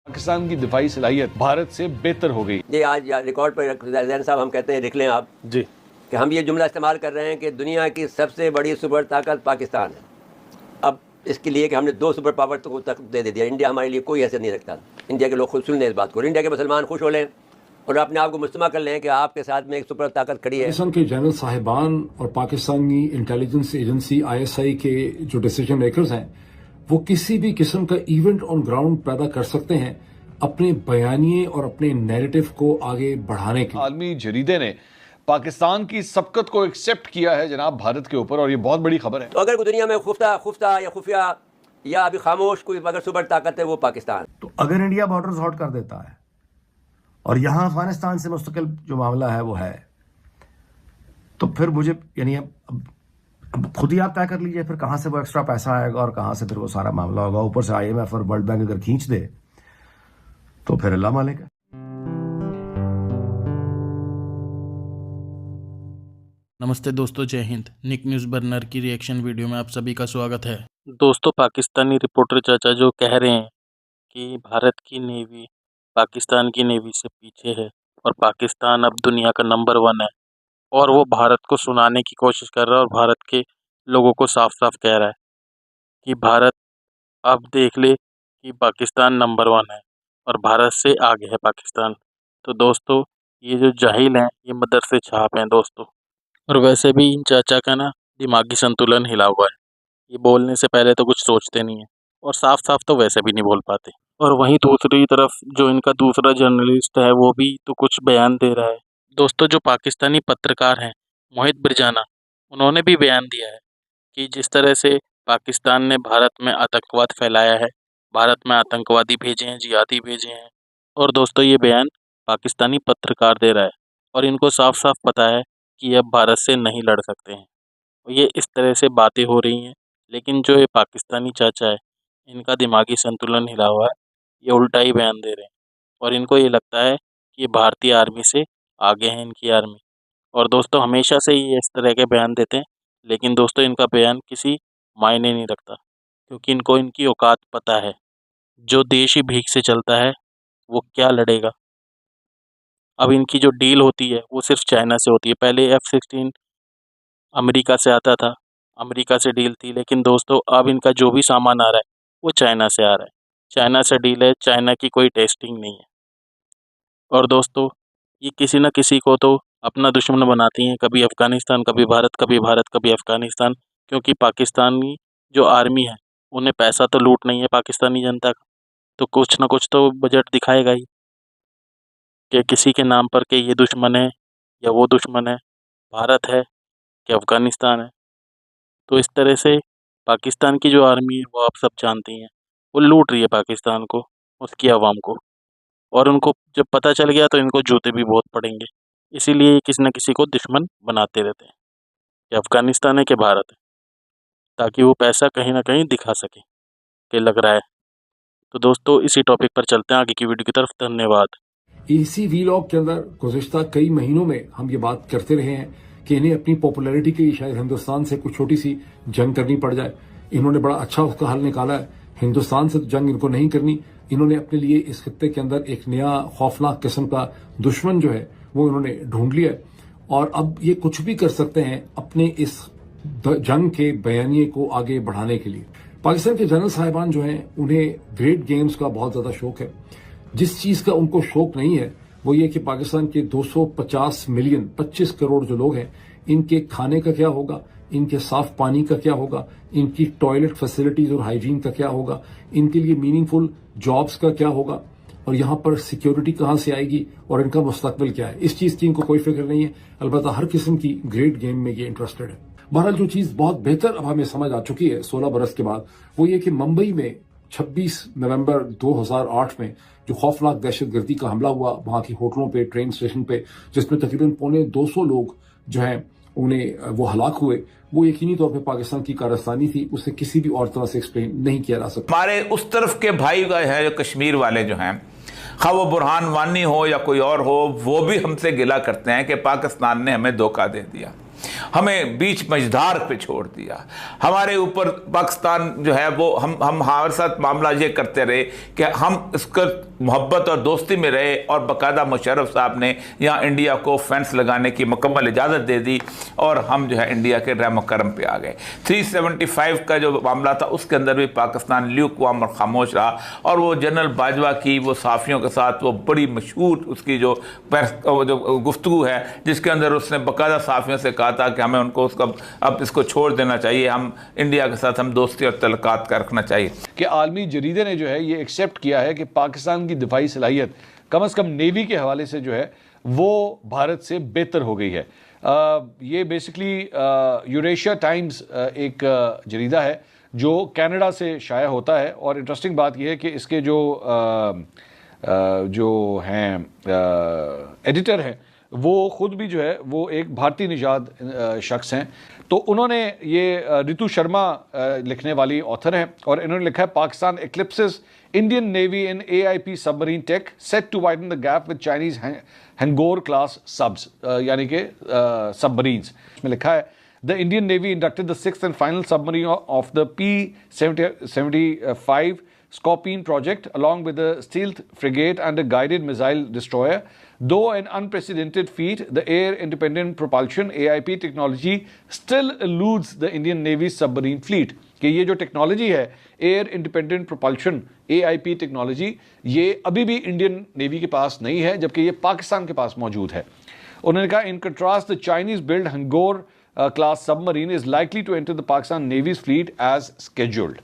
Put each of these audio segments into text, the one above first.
पाकिस्तान की दिफाई सलाहियत भारत से बेहतर हो गई। ये आज रिकॉर्ड पर जैन साहब हम कहते हैं, लिख लें आप जी कि हम ये जुमला इस्तेमाल कर रहे हैं कि दुनिया की सबसे बड़ी सुपर ताकत पाकिस्तान है। अब इसके लिए कि हमने 2 सुपर पावर को तक दे दिया, इंडिया हमारे लिए कोई हैसियत नहीं रखता। इंडिया के लोग खुद सुन लें इस बात को, इंडिया के मुसलमान खुश हो लें और अपने आप को मुस्तमा कर लें कि आपके साथ में एक सुपर ताकत खड़ी है। पाकिस्तान के जनरल साहिबान और पाकिस्तानी इंटेलिजेंस एजेंसी ISI के जो डिसीजन मेकर्स हैं, वो किसी भी किस्म का इवेंट ऑन ग्राउंड पैदा कर सकते हैं अपने बयानिए और अपने नैरेटिव को आगे बढ़ाने के लिए। आलमी जरीदे ने पाकिस्तान की सबकत को एक्सेप्ट किया है जनाब भारत के ऊपर, और ये बहुत बड़ी खबर है। तो अगर कोई दुनिया में खुफ्ता या खुफिया या अभी खामोश कोई अगर सुपर ताकत है वो पाकिस्तान। तो अगर इंडिया बॉर्डर्स हॉट कर देता है और यहाँ अफगानिस्तान से मुस्तकिल जो मामला है वो है, तो फिर मुझे यानी अब खुद ही आप तय कर लीजिए फिर कहाँ से वो एक्स्ट्रा पैसा आएगा और कहाँ से फिर वो सारा मामला होगा। ऊपर से IMF और वर्ल्ड बैंक अगर खींच दे तो फिर अल्लाह मालिक है। नमस्ते दोस्तों, जय हिंद। निक न्यूज़ बर्नर की रिएक्शन वीडियो में आप सभी का स्वागत है। दोस्तों, पाकिस्तानी रिपोर्टर चाचा जो कह रहे हैं कि भारत की नेवी पाकिस्तान की नेवी से पीछे है और पाकिस्तान अब दुनिया का नंबर 1 है, और वो भारत को सुनाने की कोशिश कर रहा है और भारत के लोगों को साफ साफ कह रहा है कि भारत अब देख ले कि पाकिस्तान नंबर 1 है और भारत से आगे है पाकिस्तान। तो दोस्तों, ये जो जाहिल हैं ये मदरसे छाप हैं दोस्तों। और वैसे भी इन चाचा का ना दिमागी संतुलन हिला हुआ है, ये बोलने से पहले तो कुछ सोचते नहीं है और साफ साफ तो वैसे भी नहीं बोल पाते। और वहीं दूसरी तरफ जो इनका दूसरा जर्नलिस्ट है वो भी तो कुछ बयान दे रहा है। दोस्तों, जो पाकिस्तानी पत्रकार हैं मोहित बिरजाना, उन्होंने भी बयान दिया है कि जिस तरह से पाकिस्तान ने भारत में आतंकवाद फैलाया है, भारत में आतंकवादी भेजे हैं, जिहादी भेजे हैं। और दोस्तों, ये बयान पाकिस्तानी पत्रकार दे रहा है और इनको साफ साफ पता है कि अब भारत से नहीं लड़ सकते हैं। ये इस तरह से बातें हो रही हैं, लेकिन जो ये पाकिस्तानी चाचा है इनका दिमागी संतुलन हिला हुआ है, ये उल्टा ही बयान दे रहे हैं और इनको ये लगता है कि ये भारतीय आर्मी से आगे हैं इनकी आर्मी। और दोस्तों, हमेशा से ये इस तरह के बयान देते हैं, लेकिन दोस्तों इनका बयान किसी मायने नहीं रखता, क्योंकि इनको इनकी औकात पता है। जो देश ही भीख से चलता है वो क्या लड़ेगा। अब इनकी जो डील होती है वो सिर्फ चाइना से होती है। पहले F-16 अमेरिका से आता था, अमेरिका से डील थी, लेकिन दोस्तों अब इनका जो भी सामान आ रहा है वो चाइना से आ रहा है। चाइना से डील है, चाइना की कोई टेस्टिंग नहीं है। और दोस्तों, ये किसी न किसी को तो अपना दुश्मन बनाती हैं, कभी अफ़गानिस्तान, कभी भारत, कभी भारत, कभी अफ़गानिस्तान। क्योंकि पाकिस्तानी जो आर्मी है उन्हें पैसा तो लूट नहीं है पाकिस्तानी जनता का, तो कुछ ना कुछ तो बजट दिखाएगा ही कि किसी के नाम पर कि ये दुश्मन है या वो दुश्मन है, भारत है कि अफ़गानिस्तान है। तो इस तरह से पाकिस्तान की जो आर्मी है वो आप सब जानती हैं, वो लूट रही है पाकिस्तान को, उसकी आवाम को। और उनको जब पता चल गया तो इनको जूते भी बहुत पड़ेंगे। इसीलिए ये किसी न किसी को दुश्मन बनाते रहते हैं कि अफ़गानिस्तान है कि भारत है, ताकि वो पैसा कहीं ना कहीं दिखा सके कि लग रहा है। तो दोस्तों, इसी टॉपिक पर चलते हैं आगे की वीडियो की तरफ। धन्यवाद। इसी वीलॉग के अंदर गुज़िश्ता कई महीनों में हम ये बात करते रहे हैं कि इन्हें अपनी पॉपुलैरिटी के लिए शायद हिंदुस्तान से कुछ छोटी सी जंग करनी पड़ जाए। इन्होंने बड़ा अच्छा उसका हल निकाला है। हिंदुस्तान से जंग इनको नहीं करनी, इन्होंने अपने लिए इस खित्ते के अंदर एक नया खौफनाक किस्म का दुश्मन जो है वो इन्होंने ढूंढ लिया है और अब ये कुछ भी कर सकते हैं अपने इस जंग के बयानिए को आगे बढ़ाने के लिए। पाकिस्तान के जनरल साहिबान जो हैं उन्हें ग्रेट गेम्स का बहुत ज्यादा शौक है। जिस चीज का उनको शौक नहीं है वो ये कि पाकिस्तान के 250 मिलियन 25 करोड़ जो लोग हैं, इनके खाने का क्या होगा, इनके साफ पानी का क्या होगा, इनकी टॉयलेट फैसिलिटीज और हाइजीन का क्या होगा, इनके लिए मीनिंगफुल जॉब्स का क्या होगा, और यहाँ पर सिक्योरिटी कहाँ से आएगी और इनका मुस्तकबिल क्या है। इस चीज की इनको कोई फिक्र नहीं है। अलबत्ता हर किस्म की ग्रेट गेम में ये इंटरेस्टेड है। बहरहाल जो चीज बहुत बेहतर अब हमें समझ आ चुकी है 16 बरस के बाद, वो ये कि मुंबई में 26 नवंबर 2008 में जो खौफनाक दहशतगर्दी का हमला हुआ वहां की होटलों पे, ट्रेन स्टेशन पे, जिसमें तकरीबन 250 लोग जो हैं उन्हें वो हलाक हुए, वो यकीनी तौर पे पाकिस्तान की कारस्तानी थी। उसे किसी भी और तरह से एक्सप्लेन नहीं किया जा सकता। हमारे उस तरफ के भाई है जो कश्मीर वाले जो हैं, खा वो बुरहान वानी हो या कोई और हो, वो भी हमसे गिला करते हैं कि पाकिस्तान ने हमें धोखा दे दिया। हमें बीच मझधार पे छोड़ दिया। हमारे ऊपर पाकिस्तान जो है वो हम हमारे साथ मामला ये करते रहे कि हम इसका मोहब्बत और दोस्ती में रहे, और बाकायदा मुशर्रफ साहब ने यहाँ इंडिया को फेंस लगाने की मुकम्मल इजाज़त दे दी और हम जो है इंडिया के रहम करम पे आ गए। 375 का जो मामला था उसके अंदर भी पाकिस्तान ल्यूकवार्म और खामोश रहा, और वो जनरल बाजवा की वो साफ़ियों के साथ वो बड़ी मशहूर उसकी जो गुफ्तगू है जिसके अंदर उसने बाकायदा साफ़ियों से कहा था कि हमें उनको उसका अब इसको छोड़ देना चाहिए, हम इंडिया के साथ हम दोस्ती और तल्लुकात का रखना चाहिए। कि आलमी जरीदे ने जो है ये एक्सेप्ट किया है कि पाकिस्तान की दिफाई सलाहियत कम से कम नेवी के हवाले से जो है वो भारत से बेहतर हो गई है। ये बेसिकली यूरेशिया टाइम्स एक जरीदा है जो कनाडा से शाया होता है, और इंटरेस्टिंग बात यह है कि इसके जो हैं एडिटर हैं वो ख़ुद भी जो है वो एक भारतीय निजाद शख्स हैं। तो उन्होंने ये रितु शर्मा लिखने वाली ऑथर हैं, और इन्होंने लिखा है Pakistan eclipses Indian navy in AIP submarine tech set to widen the gap with Chinese Hangor class subs, यानी कि सबमरीन्स। इसमें लिखा है the Indian navy inducted the 6th and final submarine of the P-75 Scorpion project along with a stealth frigate and a guided missile destroyer. Though an unprecedented feat, the air independent propulsion AIP technology still eludes the Indian Navy's submarine fleet. कि ये जो technology है air independent propulsion AIP technology, ये अभी भी Indian navy के पास नहीं है, जबकि ये पाकिस्तान के पास मौजूद है। उन्होंने कहा in contrast the Chinese build Hangor class submarine is likely to enter the Pakistan navy's fleet as scheduled.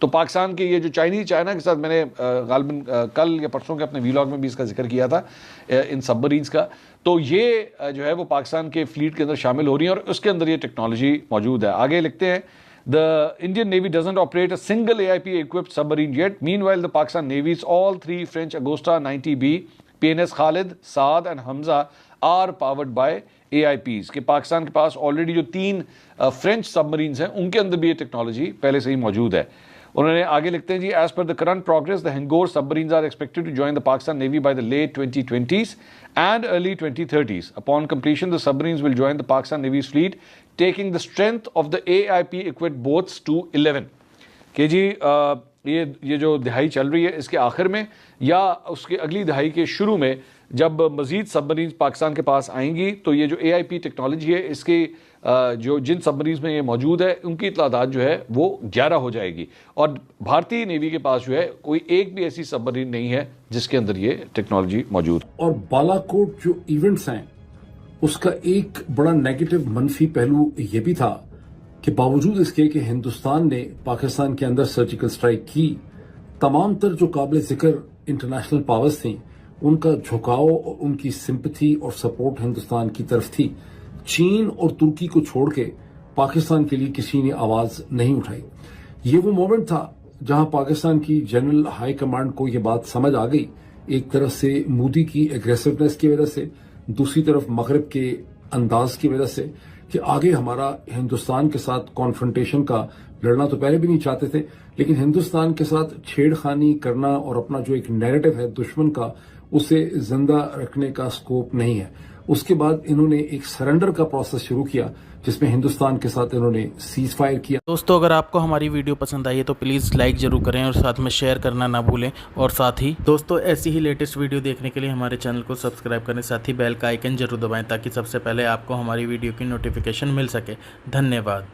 तो पाकिस्तान के ये जो चाइना के साथ मैंने गालबन कल या परसों के अपने वीलॉग में भी इसका जिक्र किया था इन सबमरीन्स का, तो ये जो है वो पाकिस्तान के फ्लीट के अंदर शामिल हो रही हैं और उसके अंदर ये टेक्नोलॉजी मौजूद है। आगे लिखते हैं the Indian navy doesn't operate a single AIP equipped submarine yet. Meanwhile, the Pakistan Navy's all 3 French Agosta 90B, PNS Khalid, Saad and Hamza are powered by AIPs। कि पाकिस्तान के पास ऑलरेडी जो 3 फ्रेंच सबमरीन्स हैं उनके अंदर भी ये technology पहले से ही मौजूद है। उन्होंने आगे लिखते हैं जी as per the current progress the Hangor submarines are expected to join the Pakistan navy by the late 2020s and early 2030s. Upon completion, the submarines will join the Pakistan Navy's fleet, taking the strength of the AIP equipped boats to 11. कि जी ये जो दिहाई चल रही है इसके आखिर में या उसके अगली दिहाई के शुरू में जब मजीद सबमरीन पाकिस्तान के पास आएंगी तो ये जो AIP टेक्नोलॉजी है इसके जो जिन सबमरीन में ये मौजूद है उनकी तादाद जो है वो 11 हो जाएगी, और भारतीय नेवी के पास जो है कोई एक भी ऐसी सबमरीन नहीं है जिसके अंदर ये टेक्नोलॉजी मौजूद। और बालाकोट जो इवेंट्स हैं उसका एक बड़ा नेगेटिव मनफी पहलू ये भी था कि बावजूद इसके कि हिंदुस्तान ने पाकिस्तान के अंदर सर्जिकल स्ट्राइक की, तमाम तर जो काबिल जिक्र इंटरनेशनल पावर्स थी उनका झुकाव और उनकी सिंपथी और सपोर्ट हिंदुस्तान की तरफ थी। चीन और तुर्की को छोड़ के पाकिस्तान के लिए किसी ने आवाज नहीं उठाई। ये वो मोमेंट था जहां पाकिस्तान की जनरल हाई कमांड को ये बात समझ आ गई, एक तरफ से मोदी की एग्रेसिवनेस की वजह से, दूसरी तरफ मगरब के अंदाज की वजह से, कि आगे हमारा हिंदुस्तान के साथ कॉन्फ्रंटेशन का लड़ना तो पहले भी नहीं चाहते थे, लेकिन हिंदुस्तान के साथ छेड़खानी करना और अपना जो एक नैरेटिव है दुश्मन का उसे जिंदा रखने का स्कोप नहीं है। उसके बाद इन्होंने एक सरेंडर का प्रोसेस शुरू किया जिसमें हिंदुस्तान के साथ इन्होंने सीज फायर किया। दोस्तों अगर आपको हमारी वीडियो पसंद आई है तो प्लीज़ लाइक ज़रूर करें और साथ में शेयर करना ना भूलें, और साथ ही दोस्तों ऐसी ही लेटेस्ट वीडियो देखने के लिए हमारे चैनल को सब्सक्राइब करें, साथ ही बेल का आइकन जरूर दबाएं ताकि सबसे पहले आपको हमारी वीडियो की नोटिफिकेशन मिल सके। धन्यवाद।